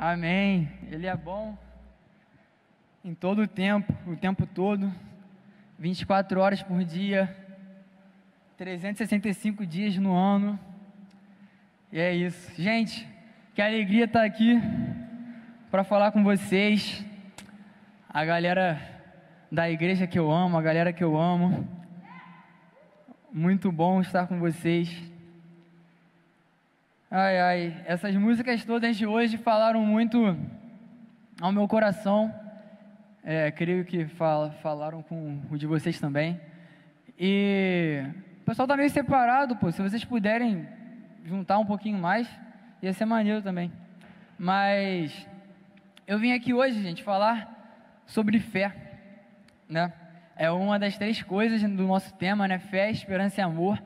Amém. Ele é bom em todo o tempo todo, 24 horas por dia, 365 dias no ano. E é isso. Gente, que alegria estar aqui para falar com vocês. A galera da igreja que eu amo, a galera que eu amo. Muito bom estar com vocês. Essas músicas todas de hoje falaram muito ao meu coração. Creio que falaram com o de vocês também. E o pessoal tá meio separado, pô. Se vocês puderem juntar um pouquinho mais, ia ser maneiro também. Mas eu vim aqui hoje, gente, falar sobre fé, né? É uma das 3 coisas do nosso tema, né? Fé, esperança e amor.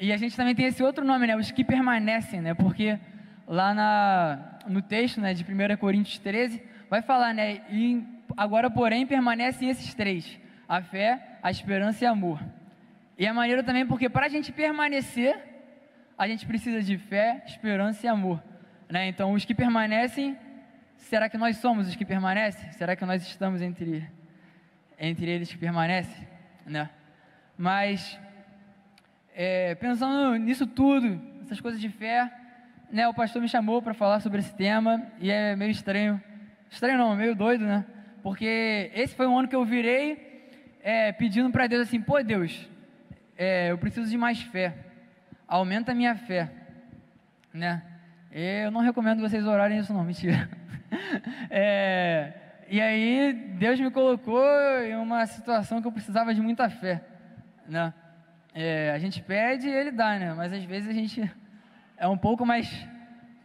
E a gente também tem esse outro nome, né? Os que permanecem, né? Porque lá no texto, né, de 1 Coríntios 13, vai falar, né? E agora, porém, permanecem esses 3: a fé, a esperança e amor. E é maneiro também porque para a gente permanecer, a gente precisa de fé, esperança e amor, né? Então, os que permanecem, será que nós somos os que permanecem? Será que nós estamos entre eles que permanecem, né? Mas pensando nisso tudo, essas coisas de fé, né, o pastor me chamou para falar sobre esse tema, e é meio estranho não, meio doido, né, porque esse foi um ano que eu virei pedindo para Deus assim: pô, Deus, eu preciso de mais fé, aumenta a minha fé, né. Eu não recomendo vocês orarem isso não, mentira. E aí Deus me colocou em uma situação que eu precisava de muita fé, né. A gente pede e Ele dá, né? Mas às vezes a gente é um pouco mais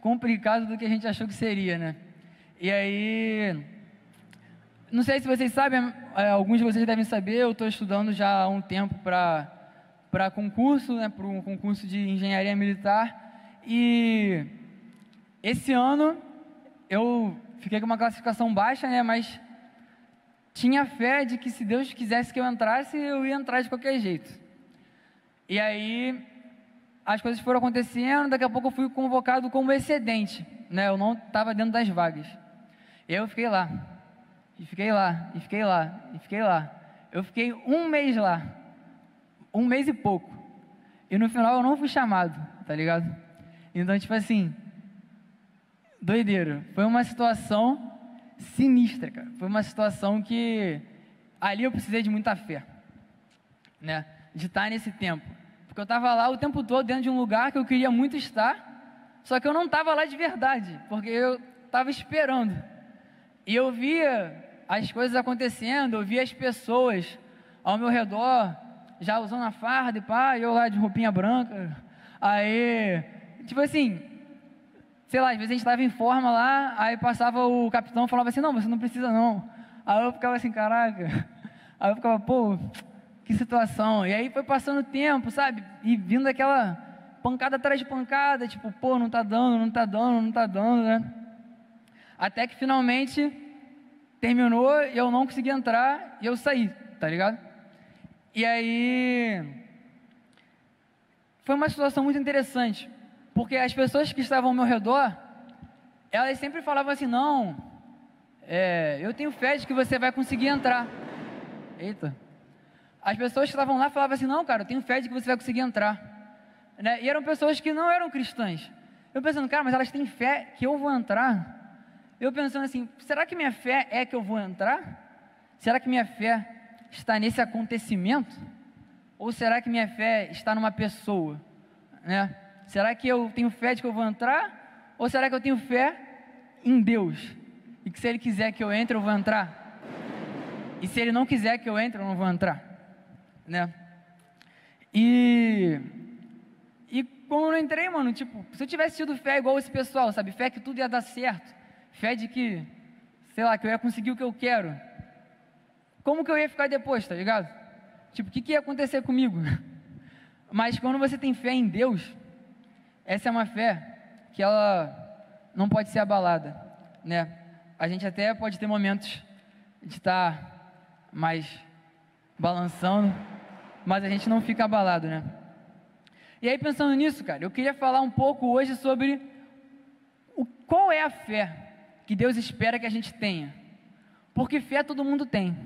complicado do que a gente achou que seria, né? E aí, não sei se vocês sabem, alguns de vocês devem saber, eu estou estudando já há um tempo para concurso, né? Para um concurso de engenharia militar. E esse ano eu fiquei com uma classificação baixa, né? Mas tinha fé de que se Deus quisesse que eu entrasse, eu ia entrar de qualquer jeito. E aí, as coisas foram acontecendo, daqui a pouco eu fui convocado como excedente, né? Eu não estava dentro das vagas. E aí eu fiquei lá, e fiquei lá, e fiquei lá, e fiquei lá. Eu fiquei um mês lá, um mês e pouco. E no final eu não fui chamado, tá ligado? Então, tipo assim, doideira. Foi uma situação sinistra, cara. Foi uma situação que ali eu precisei de muita fé, né? De estar nesse tempo, porque eu estava lá o tempo todo dentro de um lugar que eu queria muito estar, só que eu não estava lá de verdade, porque eu estava esperando, e eu via as coisas acontecendo, eu via as pessoas ao meu redor, já usando a farda e pá, e eu lá de roupinha branca, aí, tipo assim, sei lá, às vezes a gente estava em forma lá, aí passava o capitão e falava assim: não, você não precisa não. Aí eu ficava assim, caraca, aí eu ficava, pô, que situação. E aí foi passando o tempo, sabe? E vindo aquela pancada atrás de pancada, tipo, pô, não tá dando, né? Até que finalmente terminou e eu não consegui entrar e eu saí, tá ligado? E aí foi uma situação muito interessante, porque as pessoas que estavam ao meu redor, elas sempre falavam assim: não, eu tenho fé de que você vai conseguir entrar. Eita. As pessoas que estavam lá falavam assim: não, cara, eu tenho fé de que você vai conseguir entrar, né? E eram pessoas que não eram cristãs. Eu pensando, cara, mas elas têm fé que eu vou entrar? Eu pensando assim, será que minha fé é que eu vou entrar? Será que minha fé está nesse acontecimento? Ou será que minha fé está numa pessoa, né? Será que eu tenho fé de que eu vou entrar? Ou será que eu tenho fé em Deus? E que se Ele quiser que eu entre, eu vou entrar? E se Ele não quiser que eu entre, eu não vou entrar, né? E como eu não entrei, mano, tipo, se eu tivesse tido fé igual esse pessoal, sabe, fé que tudo ia dar certo, fé de que, sei lá, que eu ia conseguir o que eu quero, como que eu ia ficar depois, tá ligado? Tipo, o que ia acontecer comigo? Mas quando você tem fé em Deus, essa é uma fé que ela não pode ser abalada, né? A gente até pode ter momentos de estar mais balançando, mas a gente não fica abalado, né? E aí, pensando nisso, cara, eu queria falar um pouco hoje sobre o qual é a fé que Deus espera que a gente tenha? Porque fé todo mundo tem.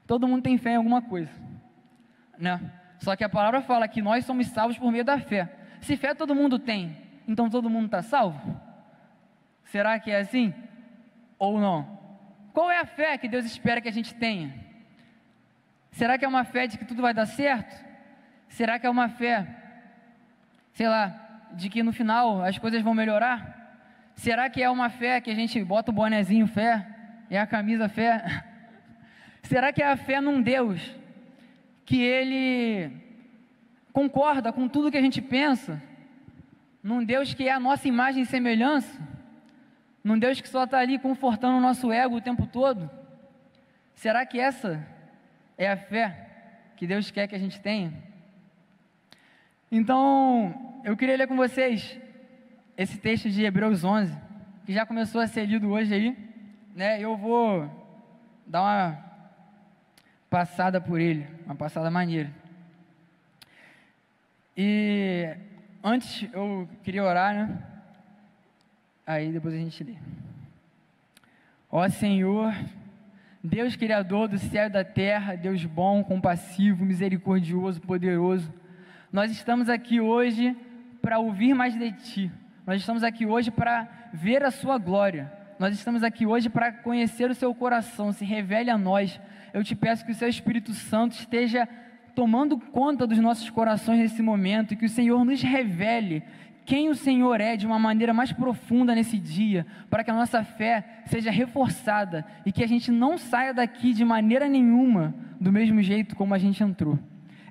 Todo mundo tem fé em alguma coisa, né? Só que a palavra fala que nós somos salvos por meio da fé. Se fé todo mundo tem, então todo mundo está salvo? Será que é assim? Ou não? Qual é a fé que Deus espera que a gente tenha? Será que é uma fé de que tudo vai dar certo? Será que é uma fé, sei lá, de que no final as coisas vão melhorar? Será que é uma fé que a gente bota o bonezinho fé e a camisa fé? Será que é a fé num Deus que Ele concorda com tudo que a gente pensa? Num Deus que é a nossa imagem e semelhança? Num Deus que só está ali confortando o nosso ego o tempo todo? Será que essa é a fé que Deus quer que a gente tenha? Então, eu queria ler com vocês esse texto de Hebreus 11, que já começou a ser lido hoje aí, né? Eu vou dar uma passada por ele, uma passada maneira. E antes eu queria orar, né? Aí depois a gente lê. Ó Senhor, Deus Criador do céu e da terra, Deus bom, compassivo, misericordioso, poderoso, nós estamos aqui hoje para ouvir mais de Ti. Nós estamos aqui hoje para ver a Sua glória. Nós estamos aqui hoje para conhecer o Seu coração. Se revele a nós. Eu te peço que o Seu Espírito Santo esteja tomando conta dos nossos corações nesse momento e que o Senhor nos revele quem o Senhor é de uma maneira mais profunda nesse dia, para que a nossa fé seja reforçada e que a gente não saia daqui de maneira nenhuma do mesmo jeito como a gente entrou.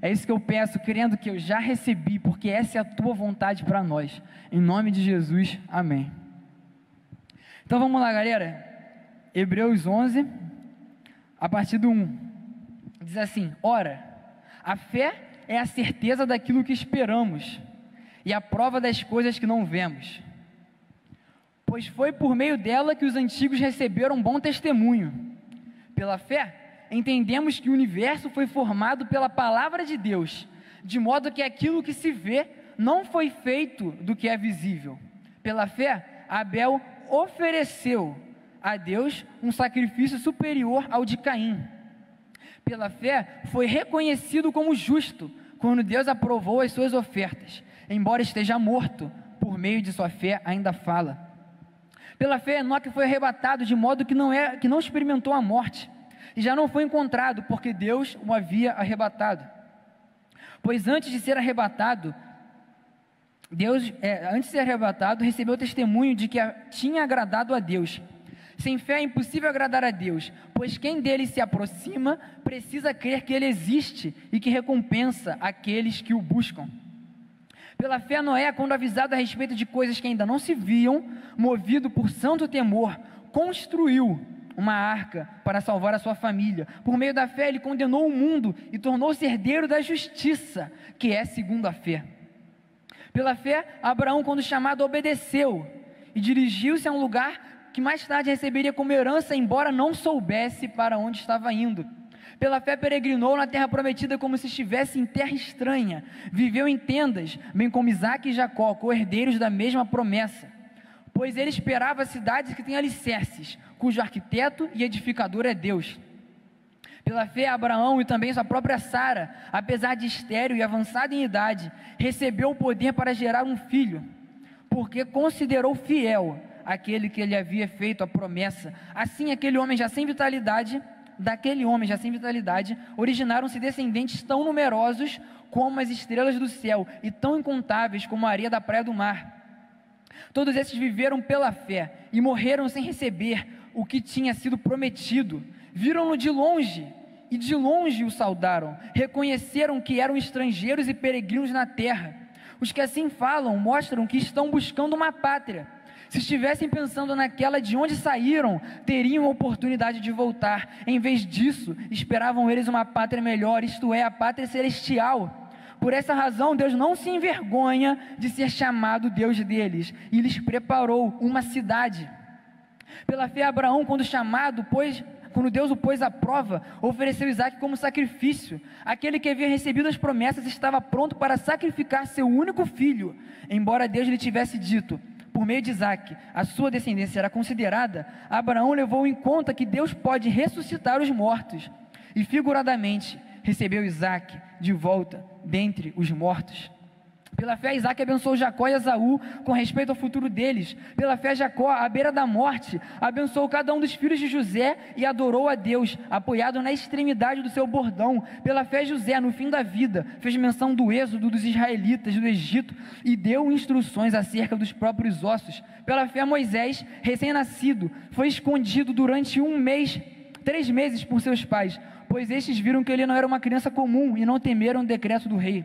É isso que eu peço, crendo que eu já recebi, porque essa é a Tua vontade para nós. Em nome de Jesus, amém. Então vamos lá, galera. Hebreus 11, a partir do 1. Diz assim: ora, a fé é a certeza daquilo que esperamos e a prova das coisas que não vemos. Pois foi por meio dela que os antigos receberam bom testemunho. Pela fé, entendemos que o universo foi formado pela palavra de Deus, de modo que aquilo que se vê não foi feito do que é visível. Pela fé, Abel ofereceu a Deus um sacrifício superior ao de Caim. Pela fé, foi reconhecido como justo, quando Deus aprovou as suas ofertas. Embora esteja morto, por meio de sua fé ainda fala. Pela fé, Enoque foi arrebatado de modo que não experimentou a morte, e já não foi encontrado, porque Deus o havia arrebatado. Pois antes de ser arrebatado, recebeu testemunho de que tinha agradado a Deus. Sem fé é impossível agradar a Deus, pois quem dele se aproxima precisa crer que ele existe e que recompensa aqueles que o buscam. Pela fé, Noé, quando avisado a respeito de coisas que ainda não se viam, movido por santo temor, construiu uma arca para salvar a sua família. Por meio da fé, ele condenou o mundo e tornou-se herdeiro da justiça, que é segundo a fé. Pela fé, Abraão, quando chamado, obedeceu e dirigiu-se a um lugar que mais tarde receberia como herança, embora não soubesse para onde estava indo. Pela fé peregrinou na terra prometida como se estivesse em terra estranha, viveu em tendas, bem como Isaque e Jacó, co-herdeiros da mesma promessa, pois ele esperava cidades que têm alicerces, cujo arquiteto e edificador é Deus. Pela fé, Abraão e também sua própria Sara, apesar de estéril e avançada em idade, recebeu o poder para gerar um filho, porque considerou fiel aquele que lhe havia feito a promessa. Assim, daquele homem já sem vitalidade, originaram-se descendentes tão numerosos como as estrelas do céu e tão incontáveis como a areia da praia do mar. Todos esses viveram pela fé e morreram sem receber o que tinha sido prometido. Viram-no de longe e de longe o saudaram. Reconheceram que eram estrangeiros e peregrinos na terra. Os que assim falam mostram que estão buscando uma pátria. Se estivessem pensando naquela de onde saíram, teriam a oportunidade de voltar. Em vez disso, esperavam eles uma pátria melhor, isto é, a pátria celestial. Por essa razão, Deus não se envergonha de ser chamado Deus deles, e lhes preparou uma cidade. Pela fé, Abraão, quando Deus o pôs à prova, ofereceu Isaque como sacrifício. Aquele que havia recebido as promessas estava pronto para sacrificar seu único filho, embora Deus lhe tivesse dito: por por meio de Isaque, a sua descendência será considerada, Abraão levou em conta que Deus pode ressuscitar os mortos, e figuradamente recebeu Isaque de volta dentre os mortos. Pela fé, Isaque abençoou Jacó e Esaú com respeito ao futuro deles. Pela fé, Jacó, à beira da morte, abençoou cada um dos filhos de José e adorou a Deus, apoiado na extremidade do seu bordão. Pela fé, José, no fim da vida, fez menção do êxodo dos israelitas do Egito e deu instruções acerca dos próprios ossos. Pela fé, Moisés, recém-nascido, foi escondido durante 3 meses por seus pais, pois estes viram que ele não era uma criança comum e não temeram o decreto do rei.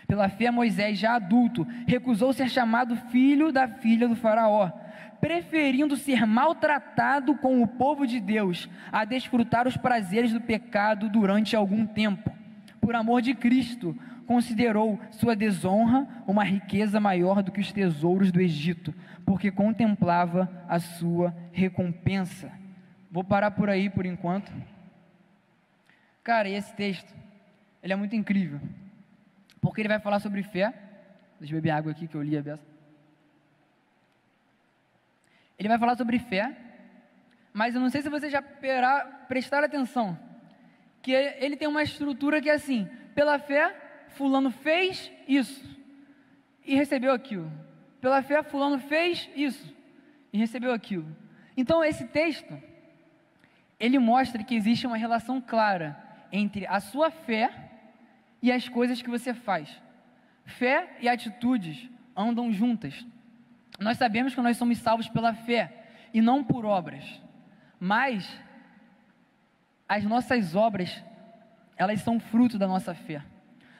Pela fé, Moisés, já adulto, recusou ser chamado filho da filha do faraó, preferindo ser maltratado com o povo de Deus, a desfrutar os prazeres do pecado durante algum tempo. Por amor de Cristo, considerou sua desonra uma riqueza maior do que os tesouros do Egito, porque contemplava a sua recompensa. Vou parar por aí por enquanto. Cara, esse texto, ele é muito incrível, porque ele vai falar sobre fé. Deixa eu beber água aqui que eu li a beça. Ele vai falar sobre fé, mas eu não sei se vocês já prestaram atenção, que ele tem uma estrutura que é assim: pela fé, fulano fez isso e recebeu aquilo. Pela fé, fulano fez isso e recebeu aquilo. Então esse texto, ele mostra que existe uma relação clara entre a sua fé e as coisas que você faz. Fé e atitudes andam juntas. Nós sabemos que nós somos salvos pela fé e não por obras, mas as nossas obras, elas são fruto da nossa fé.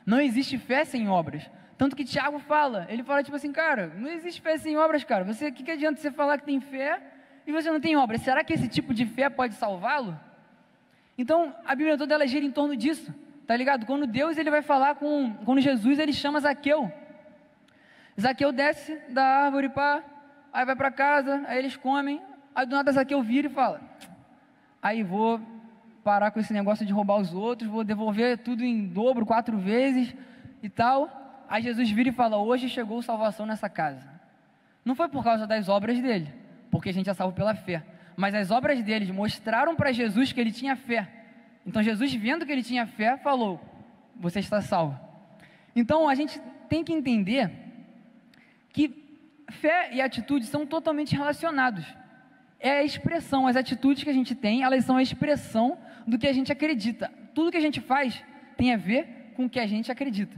Não existe fé sem obras. Tanto que Tiago fala, ele fala tipo assim: cara, não existe fé sem obras, cara. O que adianta você falar que tem fé e você não tem obras? Será que esse tipo de fé pode salvá-lo? Então a Bíblia toda ela gira em torno disso. Tá ligado? Quando Deus ele vai falar quando Jesus ele chama Zaqueu. Zaqueu desce da árvore, pá, aí vai para casa, aí eles comem, aí do nada Zaqueu vira e fala: aí vou parar com esse negócio de roubar os outros, vou devolver tudo em dobro, 4 vezes e tal. Aí Jesus vira e fala: hoje chegou salvação nessa casa. Não foi por causa das obras dele, porque a gente é salvo pela fé, mas as obras deles mostraram para Jesus que ele tinha fé. Então Jesus, vendo que ele tinha fé, falou: você está salvo. Então a gente tem que entender que fé e atitude são totalmente relacionados. É a expressão, as atitudes que a gente tem, elas são a expressão do que a gente acredita. Tudo que a gente faz tem a ver com o que a gente acredita.